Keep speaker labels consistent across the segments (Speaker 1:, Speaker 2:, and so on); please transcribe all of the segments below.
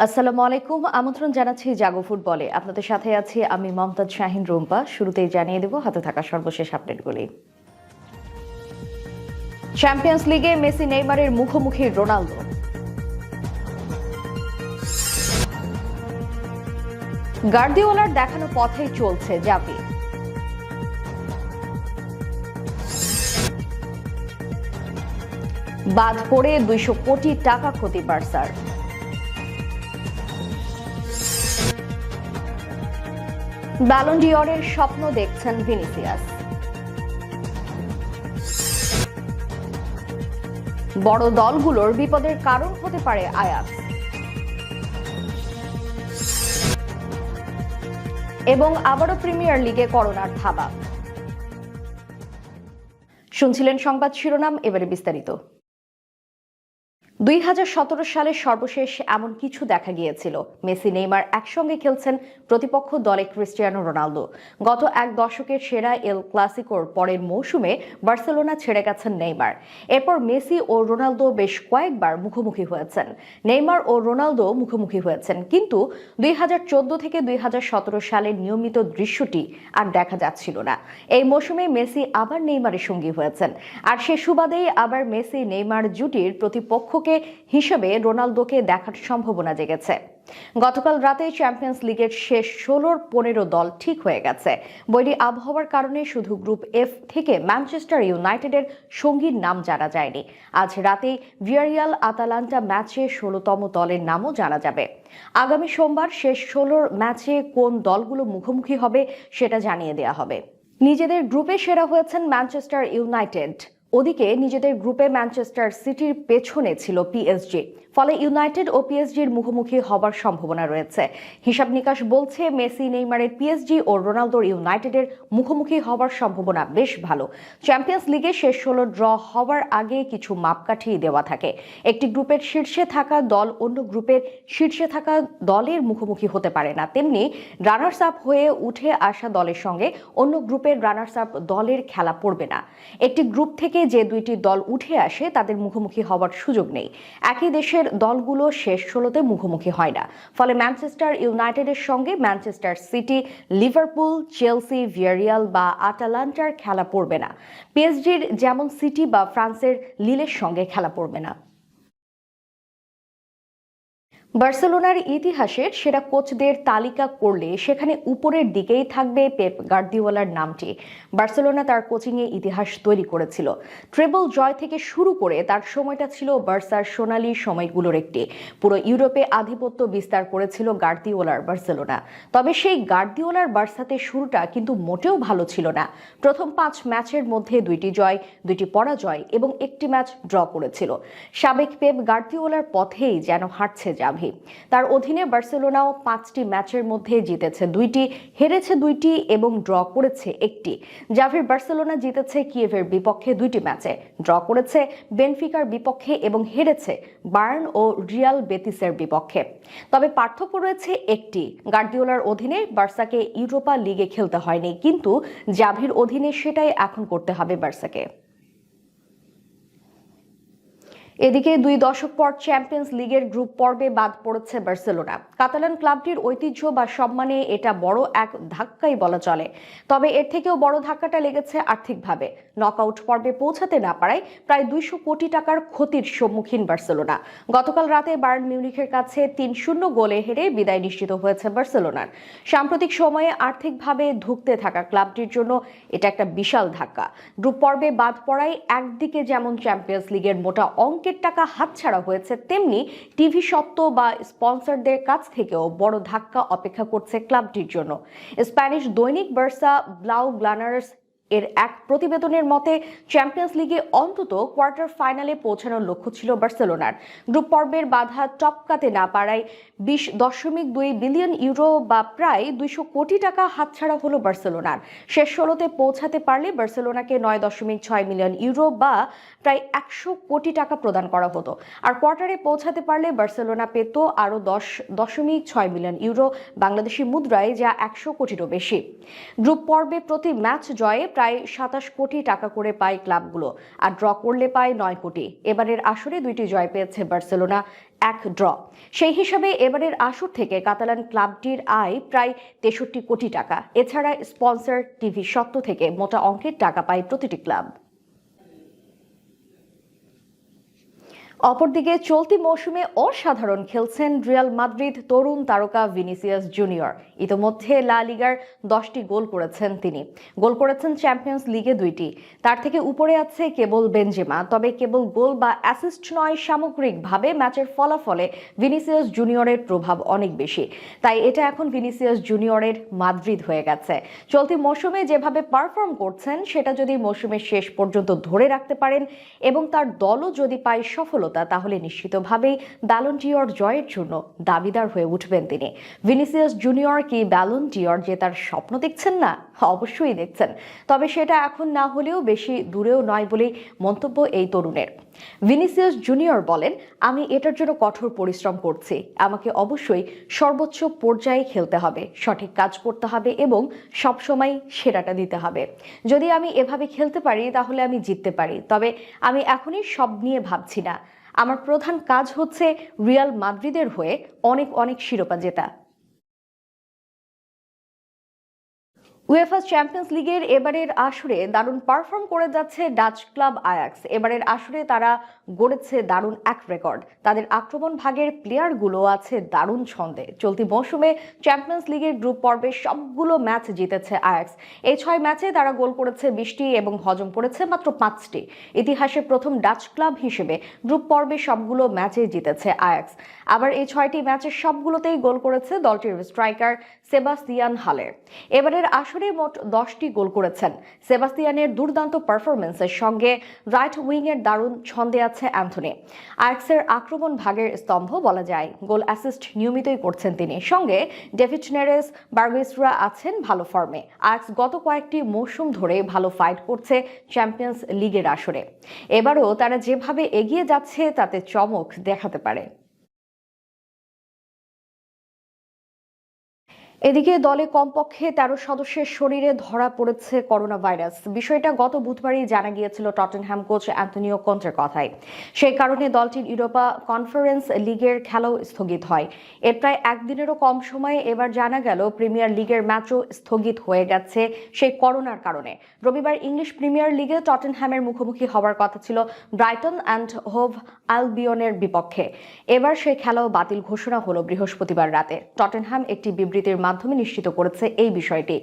Speaker 1: আসসালামু আলাইকুম। আমন্ত্রণ জানাচ্ছি জাগো ফুটবলে। আপনাদের সাথে আছি আমি মমতাজ শাহিন রুম্পা। শুরুতেই জানিয়ে দেব হাতে থাকা সর্বশেষ আপডেটগুলি। চ্যাম্পিয়ন্স লিগে মেসি নেইমারের মুখোমুখি রোনালদো। গার্দিওলার দেখানো পথেই চলছে জাভি। বাদ পড়ে 200 কোটি টাকা ক্ষতি বার্সার। ব্যালন ডিওরের স্বপ্ন দেখছেন ভিনিসিয়াস। বড় দলগুলোর বিপদের কারণ হতে পারে আয়াক্স। এবং আবারও প্রিমিয়ার লিগে করোনার থাবা। শুনছিলেন সংবাদ শিরোনাম, এবারে বিস্তারিত। 2017 সালের সর্বশেষ এমন কিছু দেখা গিয়েছিল। মেসি নেইমার একসঙ্গে খেলছেন, প্রতিপক্ষ দলে ক্রিস্টিয়ানো রোনালদো। গত এক দশকের সেরা এল ক্লাসিকোর পরের মৌসুমে বার্সেলোনা ছেড়ে গেছেন নেইমার। এরপর মেসি ও রোনালদো বেশ কয়েকবার মুখোমুখি হয়েছেন। নেইমার ও রোনালদো মুখোমুখি হয়েছেন, কিন্তু 2014 থেকে 2017 সালের নিয়মিত দৃশ্যটি আর দেখা যাচ্ছিল না। এই মৌসুমে মেসি আবার নেইমারের সঙ্গী হয়েছেন, আর সে সুবাদেই আবার মেসি নেইমার জুটির প্রতিপক্ষকে হিসেবে রোনালদোকে দেখার সম্ভাবনা জেগেছে। গতকাল রাতে চ্যাম্পিয়ন্স লিগের শেষ 16-15 দল ঠিক হয়ে গেছে। বৈরী আবহাওয়ার কারণে শুধু গ্রুপ এফ থেকে ম্যানচেস্টার ইউনাইটেডের সঙ্গীর নাম জানা যায়নি। আজ রাতেই ভিয়ারিয়াল আতালান্টা ম্যাচে 16তম দলের নামও জানা যাবে। আগামী সোমবার শেষ 16 ম্যাচে কোন দলগুলো মুখোমুখি হবে সেটা জানিয়ে দেওয়া হবে। নিজেদের গ্রুপে সেরা হয়েছেন ম্যানচেস্টার ইউনাইটেড। ওদিকে নিজেদের গ্রুপে ম্যানচেস্টার সিটির পেছনে ছিল পিএসজি। ফলে ইউনাইটেড ও পিএসজির মুখোমুখি হবার সম্ভাবনা রয়েছে। হিসাব নিকাশ বলছে মেসি নেইমারের পিএসজি ও রোনালদোর ইউনাইটেডের মুখোমুখি হবার সম্ভাবনা বেশ ভালো। চ্যাম্পিয়ন্স লিগে শেষ 16 ড্র হওয়ার আগে কিছু মাপকাঠি দেওয়া থাকে। একটি গ্রুপের শীর্ষে থাকা দল অন্য গ্রুপের শীর্ষে থাকা দলের মুখোমুখি হতে পারে না, তেমনি রানার্স আপ হয়ে উঠে আসা দলের সঙ্গে অন্য গ্রুপের রানার্স আপ দলের খেলা পড়বে না। একটি গ্রুপ থেকে যে দুইটি দল উঠে আসে তাদের মুখোমুখি হওয়ার সুযোগ নেই। একই দেশের দলগুলো শেষ 16তে মুখোমুখি হয় না। ফলে ম্যানচেস্টার ইউনাইটেডের সঙ্গে Manchester city, Liverpool, Chelsea, Villarreal বা আটালান্টার খেলা পড়বে না। পিএসজির যেমন সিটি বা ফ্রান্সের লিলের সঙ্গে খেলা পড়বে না। বার্সেলোনার ইতিহাসের সেরা কোচদের তালিকা করলে সেখানে উপরের দিকেই থাকবে পেপ গার্দিওলার নামটি। বার্সেলোনা তার কোচিংয়ে ইতিহাস তৈরি করেছিল। ট্রেবল জয় থেকে শুরু করে তার সময়টা ছিল বার্সার সোনালী সময়গুলোর একটি। পুরো ইউরোপে আধিপত্য বিস্তার করেছিল গার্দিওলার বার্সেলোনা। তবে সেই গার্দিওলার বার্সাতে শুরুটা কিন্তু মোটেও ভালো ছিল না। প্রথম 5 ম্যাচের মধ্যে 2টি জয়, 2টি পরাজয় এবং 1টি ম্যাচ ড্র করেছিল। সাবেক পেপ গার্দিওলার পথেই যেন হাঁটছে জাভি। তার অধীনে বার্সেলোনাও 5টি ম্যাচের মধ্যে জিতেছে 2টি, হেরেছে 2টি এবং ড্র করেছে 1টি। জাভির বার্সেলোনা জিতেছে কিয়েভের বিপক্ষে 2টি ম্যাচে, ড্র করেছে বেনফিকার বিপক্ষে এবং হেরেছে বায়ার্ন ও রিয়াল বেতিসের বিপক্ষে। তবে পার্থক্য রয়েছে একটি, গার্দিওলার অধীনে বার্সাকে ইউরোপা লিগে খেলতে হয়নি, কিন্তু জাভির অধীনে সেটাই এখন করতে হবে বার্সাকে। এদিকে 2 দশক পর চ্যাম্পিয়ন্স লিগের গ্রুপ পর্বে বাদ পড়েছে বার্সেলোনা। কাতালান ক্লাবটির ঐতিহ্য বা সম্মানে এটা বড় এক ধাক্কাই বলা চলে। তবে এর থেকেও বড় ধাক্কাটা লেগেছে আর্থিকভাবে। নকআউট পর্বে পৌঁছাতে না পারায় প্রায় 200 কোটি টাকার ক্ষতির সম্মুখীন বার্সেলোনা। গতকাল রাতে বায়ার্ন মিউনিখের কাছে 3-0 গোলে হেরে বিদায় নিশ্চিত হয়েছে বার্সেলোনার। সাম্প্রতিক সময়ে আর্থিকভাবে ধুঁকতে থাকা ক্লাবটির জন্য এটা একটা বিশাল ধাক্কা। গ্রুপ পর্বে বাদ পড়ায় একদিকে যেমন চ্যাম্পিয়ন্স লিগের মোটা অঙ্কের টাকা হাতছাড়া হয়েছে, তেমনি টিভি সত্ত্ব বা স্পন্সরদের কাছ থেকেও বড় ধাক্কা অপেক্ষা করছে ক্লাবটির জন্য। স্প্যানিশ দৈনিক বার্সা ব্লাউ গ্লানার্স এর এক প্রতিবেদনের মতে চ্যাম্পিয়ন্স লিগে অন্তত কোয়ার্টার ফাইনালে পৌঁছানোর লক্ষ্য ছিল বার্সেলোনার। গ্রুপ পর্বের বাধা টপকাতে না পারায় 20.2 বিলিয়ন ইউরো বা প্রায় 200 কোটি টাকা হাতছাড়া হলো বার্সেলোনার। শেষ 16তে পৌঁছাতে পারলে বার্সেলোনাকে 9.6 মিলিয়ন ইউরো বা প্রায় 100 কোটি টাকা প্রদান করা হতো। আর কোয়ার্টারে পৌঁছাতে পারলে বার্সেলোনা পেত আরও 10.6 মিলিয়ন ইউরো, বাংলাদেশি মুদ্রায় যা 100 কোটিরও বেশি। গ্রুপ পর্বে প্রতি ম্যাচ জয়ে প্রায় 27 কোটি টাকা করে পায় ক্লাবগুলো, আর ড্র করলে পায় 9 কোটি। এবারের আসরে 2টি জয় পেয়েছে বার্সেলোনা, 1 ড্র। সেই হিসাবে এবারের আসর থেকে কাতালান ক্লাবটির আয় প্রায় 63 কোটি টাকা। এছাড়া স্পন্সর, টিভি স্বত্ব থেকে মোটা অঙ্কের টাকা পায় প্রতিটি ক্লাব। অপরদিকে চলতি মৌসুমে অসাধারণ খেলছেন রিয়াল মাদ্রিদ তরুণ তারকা ভিনিসিয়াস জুনিয়র। ইতোমধ্যে লা লিগার 10টি গোল করেছেন তিনি। গোল করেছেন চ্যাম্পিয়ন্স লিগে 2টি। তার থেকে উপরে আছে কেবল বেনজেমা। তবে কেবল গোল বা অ্যাসিস্ট নয়, সামগ্রিকভাবে ম্যাচের ফলাফলে ভিনিসিয়াস জুনিয়রের প্রভাব অনেক বেশি। তাই এটা এখন ভিনিসিয়াস জুনিয়রের মাদ্রিদ হয়ে গেছে। চলতি মৌসুমে যেভাবে পারফর্ম করছেন সেটা যদি মৌসুমের শেষ পর্যন্ত ধরে রাখতে পারেন এবং তার দলও যদি পায় সফলতা, তাহলে নিশ্চিতভাবেই ব্যালন ডিওর জয়ের জন্য দাবিদার হয়ে উঠবেন তিনি। ভিনিসিয়াস জুনিয়র কি ব্যালন ডিওর জেতার স্বপ্ন দেখছেন না? অবশ্যই দেখছেন, তবে সেটা এখন না হলেও বেশি দূরেও নয় বলেই মন্তব্য এই তরুণের। ভিনিসিয়াস জুনিয়র বলেন, আমি এটার জন্য কঠোর পরিশ্রম করছি। আমাকে অবশ্যই সর্বোচ্চ পর্যায়ে খেলতে হবে, সঠিক কাজ করতে হবে এবং সবসময় সেরাটা দিতে হবে। যদি আমি এভাবে খেলতে পারি তাহলে আমি জিততে পারি, তবে আমি এখনই সব নিয়ে ভাবছি না। আমার প্রধান কাজ হচ্ছে রিয়াল মাদ্রিদের হয়ে অনেক অনেক শিরোপা জেতা। উয়েফা চ্যাম্পিয়ন্স লিগের এবারের আসরে দারুণ পারফর্ম করে যাচ্ছে ডাচ ক্লাব আয়াক্স। এবারের আসরে তারা গড়েছে দারুণ এক রেকর্ড। তাদের আক্রমণ ভাগের প্লেয়ারগুলো আছে দারুণ ছন্দে। চলতি মৌসুমে চ্যাম্পিয়ন্স লিগের গ্রুপ পর্বে সবগুলো ম্যাচ জিতেছে আয়াক্স। এই 6 ম্যাচে তারা গোল করেছে 20টি এবং হজম করেছে মাত্র 5টি। ইতিহাসে প্রথম ডাচ ক্লাব হিসেবে গ্রুপ পর্বে সবগুলো ম্যাচে জিতেছে আয়াক্স। আবার এই 6টি ম্যাচের সবগুলোতেই গোল করেছে দলটির স্ট্রাইকার সেবাস্তিয়ান হালের। এবারের আসরে মোট 10টি গোল করেছেন। সেবাস্তিয়ানের দুর্দান্ত পারফরমেন্সের সঙ্গে রাইট উইংয়ের দারুণ ছন্দে আছে অ্যান্থনি। আয়াক্সের আক্রমণ ভাগের স্তম্ভ বলা যায়। গোল অ্যাসিস্ট নিয়মিতই করছেন তিনি। সঙ্গে ডেভিড নেরেস, বার্গেসরা আছেন ভালো ফর্মে। আয়াক্স গত কয়েকটি মৌসুম ধরে ভালো ফাইট করছে চ্যাম্পিয়ন্স লিগের আসরে। এবারও তারা যেভাবে এগিয়ে যাচ্ছে তাতে চমক দেখাতে পারে। এদিকে দলে কমপক্ষে 13 সদস্যের শরীরে ধরা পড়েছে করোনা ভাইরাস। বিষয়টা গত বুধবারই জানা গিয়েছিল টটেনহ্যাম কোচ অ্যান্টনিও কন্তের কথায়। সেই কারণে দলটির ইউরোপা কনফারেন্স লিগের খেলাও স্থগিত হয়। এর প্রায় একদিনেরও কম সময়ে এবার জানা গেল প্রিমিয়ার লিগের ম্যাচও স্থগিত হয়ে গেছে সেই করোনার কারণে। রবিবার ইংলিশ প্রিমিয়ার লিগে টটেনহ্যামের মুখোমুখি হওয়ার কথা ছিল ব্রাইটন অ্যান্ড হোভ আলবিয়নের বিপক্ষে। এবার সেই খেলাও বাতিল ঘোষণা হলো বৃহস্পতিবার রাতে। টটেনহ্যাম একটি বিবৃতির মাধ্যমে নিশ্চিত করেছে এই বিষয়টি।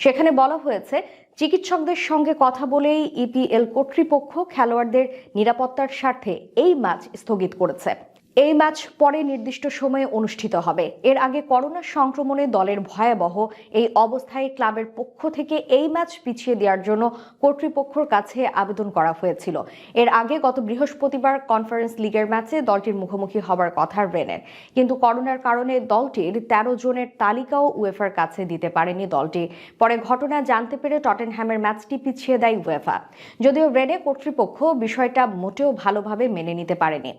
Speaker 1: সেখানে বলা হয়েছে, চিকিৎসকদের সঙ্গে কথা বলেই ইপিএল কর্তৃপক্ষ খেলোয়াড়দের নিরাপত্তার স্বার্থে এই ম্যাচ স্থগিত করেছে। এই ম্যাচ পরে নির্দিষ্ট সময়ে অনুষ্ঠিত হবে। এর আগে করোনা সংক্রমণে দলের ভয়াবহ এই অবস্থায় ক্লাবের পক্ষ থেকে এই ম্যাচ পিছিয়ে দেওয়ার জন্য কর্তৃপক্ষের কাছে আবেদন করা হয়েছিল। এর আগে গত বৃহস্পতিবার কনফারেন্স লিগের ম্যাচে দলটির মুখোমুখি হবার কথা রেনের, কিন্তু করোনার কারণে দলটির 13 জনের তালিকাও উয়েফার কাছে দিতে পারেনি দলটি। পরে ঘটনা জানতে পেরে টটেনহ্যামের ম্যাচটি পিছিয়ে দেয় উয়েফা। যদিও রেনে কর্তৃপক্ষ বিষয়টা মোটেও ভালোভাবে মেনে নিতে পারেনি।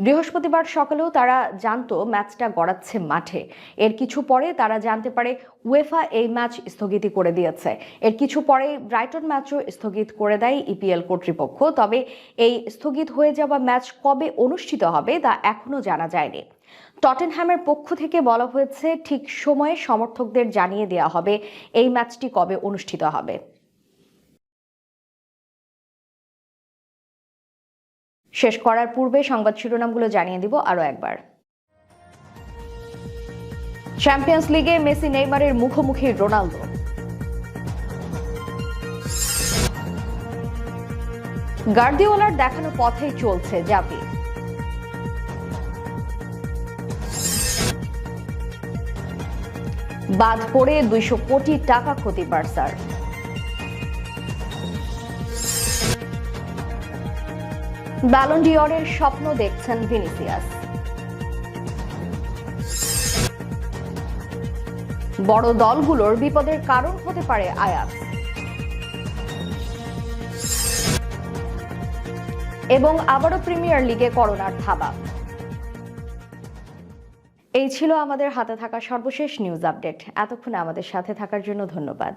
Speaker 1: বৃহস্পতিবার সকালেও তারা জানতো ম্যাচটা গড়াচ্ছে মাঠে। এর কিছু পরে তারা জানতে পারে উয়েফা এই ম্যাচ স্থগিত করে দিয়েছে। এর কিছু পরে ব্রাইটন ম্যাচও স্থগিত করে দেয় ইপিএল কর্তৃপক্ষ। তবে এই স্থগিত হয়ে যাওয়া ম্যাচ কবে অনুষ্ঠিত হবে তা এখনো জানা যায়নি। টটেনহ্যামের পক্ষ থেকে বলা হয়েছে, ঠিক সময়ে সমর্থকদের জানিয়ে দেওয়া হবে এই ম্যাচটি কবে অনুষ্ঠিত হবে। শেষ করার পূর্বে সংবাদ শিরোনামগুলো জানিয়ে দিব আরো একবার। চ্যাম্পিয়ন্স লিগে মেসি নেইমারের মুখোমুখি রোনালদো। গার্দিওলার দেখানো পথেই চলছে জাভি। বাদ পড়ে 200 কোটি টাকা ক্ষতি বার্সার। ব্যালন ডিওরের স্বপ্ন দেখছেন ভিনিসিয়াস। বড় দলগুলোর বিপদের কারণ হতে পারে আয়াক্স। এবং আবারও প্রিমিয়ার লিগে করোনার থাবা। এই ছিল আমাদের হাতে থাকা সর্বশেষ নিউজ আপডেট। এতক্ষণ আমাদের সাথে থাকার জন্য ধন্যবাদ।